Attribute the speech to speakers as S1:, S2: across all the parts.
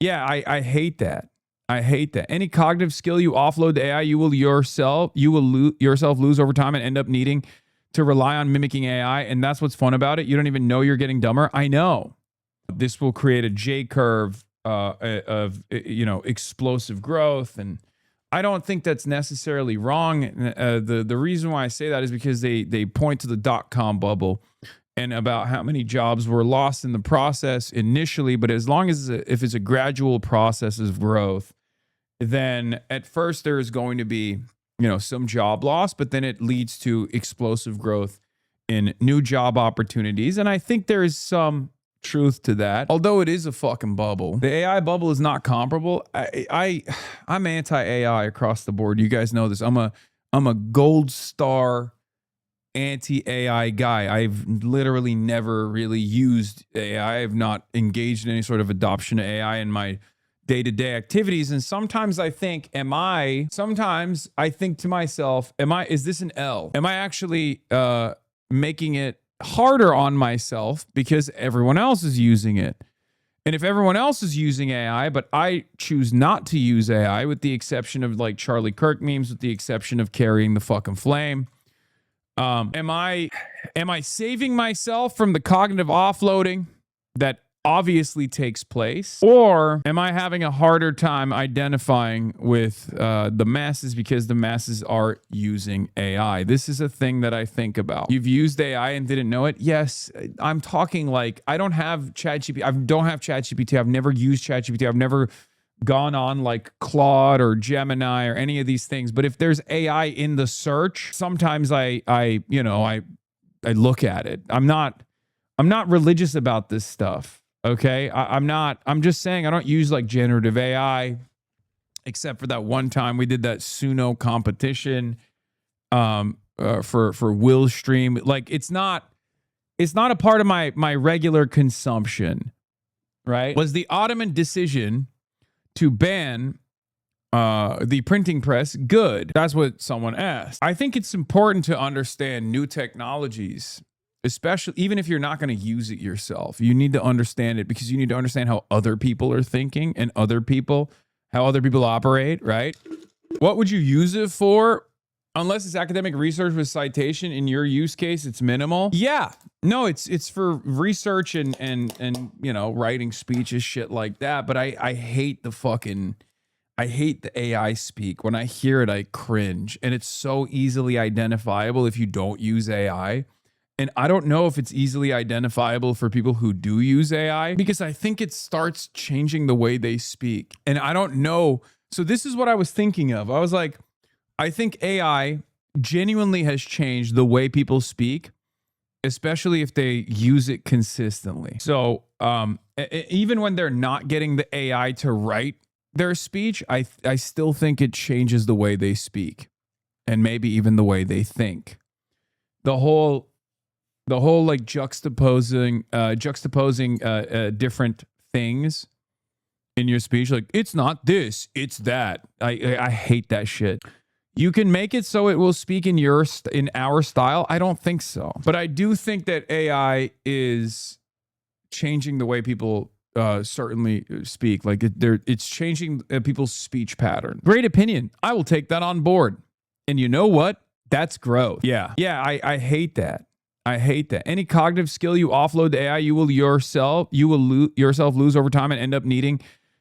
S1: Yeah, I hate that. I hate that. Any cognitive skill you offload to AI, you will yourself lose over time and end up needing to rely on mimicking AI. And that's what's fun about it. You don't even know you're getting dumber. I know. This will create a J curve of explosive growth, and I don't think that's necessarily wrong. The reason why I say that is because they point to the .com bubble and about how many jobs were lost in the process initially. But as long as if it's a gradual process of growth, then at first there is going to be some job loss, but then it leads to explosive growth in new job opportunities. And I think there is some truth to that, although it is a fucking bubble. The AI bubble is not comparable. I'm anti-AI across the board. You guys know this. I'm a gold star anti-AI guy. I've literally never really used AI. I've not engaged in any sort of adoption of AI in my day-to-day activities. And sometimes I think, sometimes I think to myself, is this an L? Am I actually making it harder on myself because everyone else is using it? And if everyone else is using AI, but I choose not to use AI, with the exception of like Charlie Kirk memes, with the exception of carrying the fucking flame, am I saving myself from the cognitive offloading that obviously takes place, or am I having a harder time identifying with the masses because the masses are using AI? This is a thing that I think about. You've used AI and didn't know it? Yes. I'm talking like I don't have ChatGPT. I don't have ChatGPT. I've never used ChatGPT. I've never gone on like Claude or Gemini or any of these things. But if there's AI in the search, sometimes I look at it. I'm not religious about this stuff. Okay, I'm just saying I don't use like generative AI, except for that one time we did that Suno competition for Will Stream. Like it's not a part of my regular consumption, right? Was the Ottoman decision to ban the printing press good? That's what someone asked. I think it's important to understand new technologies, especially even if you're not going to use it yourself. You need to understand it because you need to understand how other people are thinking and how other people operate, right? What would you use it for? Unless it's academic research with citation, in your use case, it's minimal. Yeah. No, it's for research and writing speeches, shit like that. But I hate the AI speak. When I hear it, I cringe. And it's so easily identifiable if you don't use AI. And I don't know if it's easily identifiable for people who do use AI, because I think it starts changing the way they speak. And I don't know. So this is what I was thinking of. I was like, I think AI genuinely has changed the way people speak, especially if they use it consistently. So even when they're not getting the AI to write their speech, I still think it changes the way they speak and maybe even the way they think. The whole like juxtaposing different things in your speech, like it's not this, it's that. I hate that shit. You can make it so it will speak in our style. I don't think so, but I do think that AI is changing the way people certainly speak. Like it's changing people's speech pattern. Great opinion. I will take that on board. And you know what? That's growth. Yeah. I hate that. I hate that. Any cognitive skill you offload to AI, you will yourself lose over time and end up needing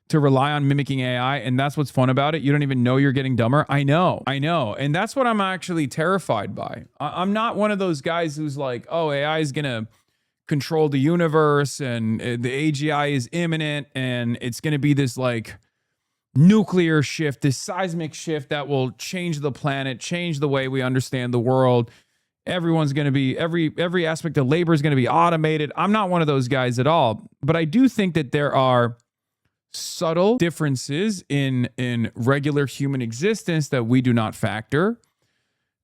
S1: to rely on mimicking AI. And that's what's fun about it. You don't even know you're getting dumber. I know. And that's what I'm actually terrified by. I'm not one of those guys who's like, oh, AI is going to control the universe and the AGI is imminent and it's going to be this like nuclear shift, this seismic shift that will change the planet, change the way we understand the world. Everyone's going to be, every aspect of labor is going to be automated. I'm not one of those guys at all. But I do think that there are subtle differences in regular human existence that we do not factor.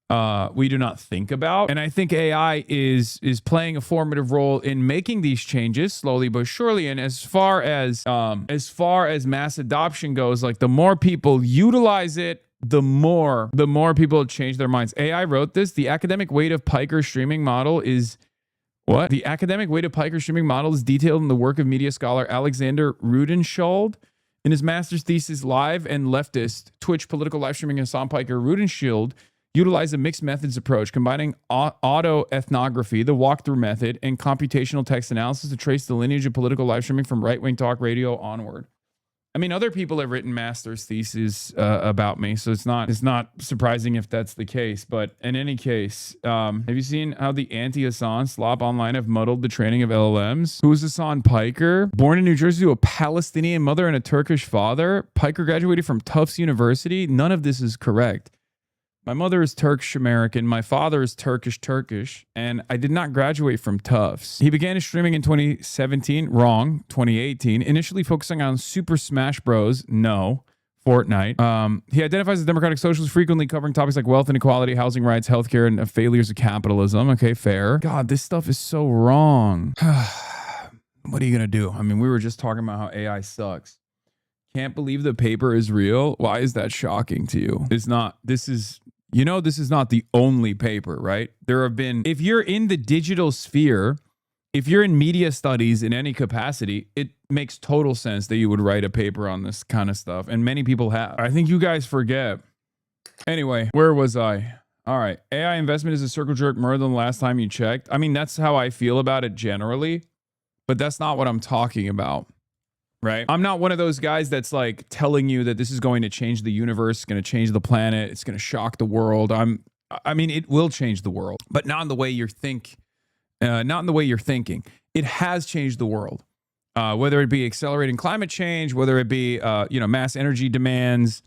S1: We do not think about. And I think AI is playing a formative role in making these changes slowly but surely. And as far as mass adoption goes, like the more people utilize it, the more people change their minds. AI wrote this. The academic weight of Piker streaming model is what? The academic weight of Piker streaming model is detailed in the work of media scholar Alexander Rudenschold. In his master's thesis, Live and Leftist, Twitch political live streaming Hassan Piker Rudenshield utilized a mixed methods approach, combining autoethnography, the walkthrough method, and computational text analysis to trace the lineage of political live streaming from right-wing talk radio onward. I mean, other people have written master's theses about me, so it's not surprising if that's the case. But in any case, have you seen how the anti-Hassan slop online have muddled the training of LLMs? Who is Hassan Piker? Born in New Jersey to a Palestinian mother and a Turkish father, Piker graduated from Tufts University. None of this is correct. My mother is Turkish-American. My father is Turkish, and I did not graduate from Tufts. He began his streaming in 2017. Wrong. 2018. Initially focusing on Super Smash Bros. No. Fortnite. He identifies as Democratic Socialist, frequently covering topics like wealth inequality, housing rights, healthcare, and failures of capitalism. Okay, fair. God, this stuff is so wrong. What are you going to do? I mean, we were just talking about how AI sucks. Can't believe the paper is real. Why is that shocking to you? It's not. This is not the only paper, right? There have been, if you're in the digital sphere, if you're in media studies in any capacity, it makes total sense that you would write a paper on this kind of stuff. And many people have. I think you guys forget. Anyway, where was I? All right. AI investment is a circle jerk more than the last time you checked. I mean, that's how I feel about it generally, but that's not what I'm talking about. Right? I'm not one of those guys that's like telling you that this is going to change the universe, it's going to change the planet, it's going to shock the world. I mean, it will change the world, but not in the way you're thinking. It has changed the world. Whether it be accelerating climate change, whether it be mass energy demands,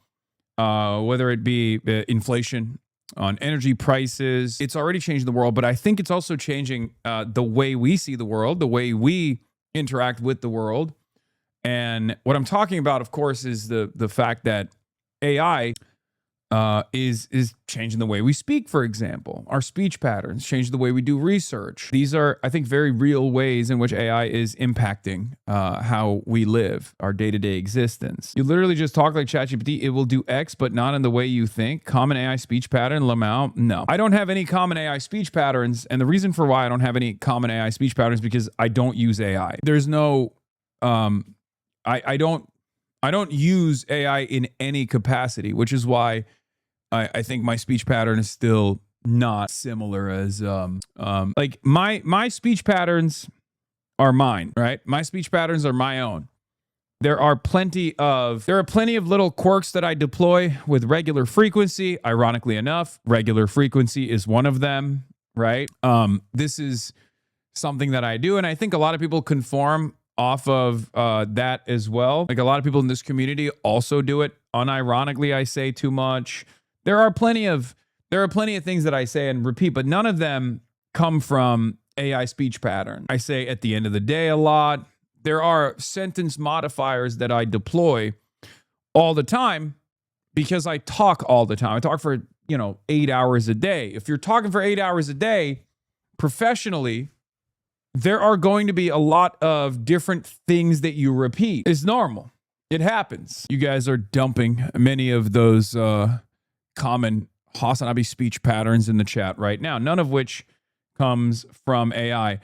S1: whether it be inflation on energy prices, it's already changed the world. But I think it's also changing the way we see the world, the way we interact with the world. And what I'm talking about, of course, is the fact that AI is changing the way we speak, for example. Our speech patterns, change the way we do research. These are, I think, very real ways in which AI is impacting how we live, our day-to-day existence. You literally just talk like ChatGPT, it will do X, but not in the way you think. Common AI speech pattern, Lamau? No. I don't have any common AI speech patterns, and the reason for why I don't have any common AI speech patterns is because I don't use AI. There's no... I don't use AI in any capacity, which is why I think my speech pattern is still not similar as like my speech patterns are mine, right? My speech patterns are my own. There are plenty of little quirks that I deploy with regular frequency. Ironically enough, regular frequency is one of them, right? This is something that I do, and I think a lot of people conform off of that as well. Like a lot of people in this community also do it. Unironically, I say too much. There are plenty of things that I say and repeat, but none of them come from AI speech pattern. I say at the end of the day a lot. There are sentence modifiers that I deploy all the time because I talk all the time. I talk for, 8 hours a day. If you're talking for 8 hours a day professionally, there are going to be a lot of different things that you repeat. It's normal. It happens. You guys are dumping many of those common Hasanabi speech patterns in the chat right now, none of which comes from AI.